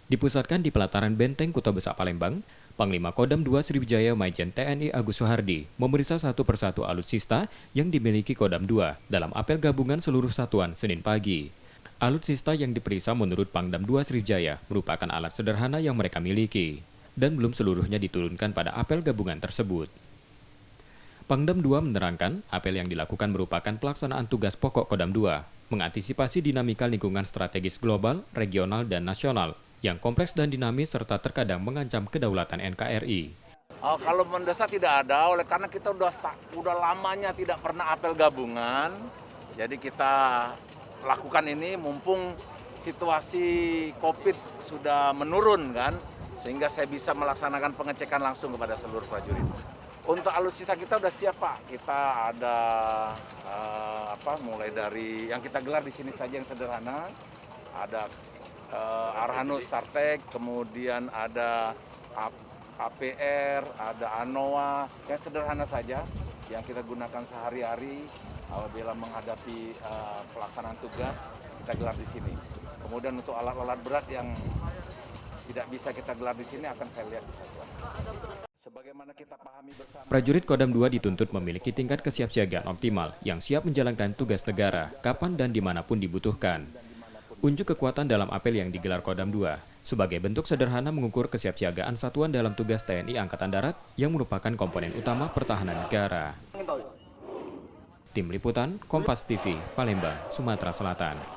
Dipusatkan di pelataran Benteng Kota Besar Palembang, Panglima Kodam II Sriwijaya Majen TNI Agus Soehardi memeriksa satu persatu alutsista yang dimiliki Kodam II dalam apel gabungan seluruh satuan Senin pagi. Alutsista yang diperiksa menurut Pangdam II Sriwijaya merupakan alat sederhana yang mereka miliki dan belum seluruhnya diturunkan pada apel gabungan tersebut. Pangdam II menerangkan apel yang dilakukan merupakan pelaksanaan tugas pokok Kodam II, mengantisipasi dinamika lingkungan strategis global, regional, dan nasional yang kompleks dan dinamis serta terkadang mengancam kedaulatan NKRI. Kalau mendesak tidak ada, oleh karena kita udah lamanya tidak pernah apel gabungan, jadi kita lakukan ini mumpung situasi COVID sudah menurun kan, sehingga saya bisa melaksanakan pengecekan langsung kepada seluruh prajurit. Untuk alutsista kita udah siap Pak, kita ada mulai dari yang kita gelar di sini saja yang sederhana, ada Arhanud Startek, kemudian ada APR, ada Anoa, yang sederhana saja yang kita gunakan sehari-hari apabila menghadapi pelaksanaan tugas, kita gelar di sini. Kemudian untuk alat-alat berat yang tidak bisa kita gelar di sini akan saya lihat di satuan. Sebagaimana kita pahami bersama, prajurit Kodam II dituntut memiliki tingkat kesiapsiagaan optimal yang siap menjalankan tugas negara kapan dan dimanapun dibutuhkan. Unjuk kekuatan dalam apel yang digelar Kodam II sebagai bentuk sederhana mengukur kesiapsiagaan satuan dalam tugas TNI Angkatan Darat yang merupakan komponen utama pertahanan negara. Tim Liputan, Kompas TV, Palembang, Sumatera Selatan.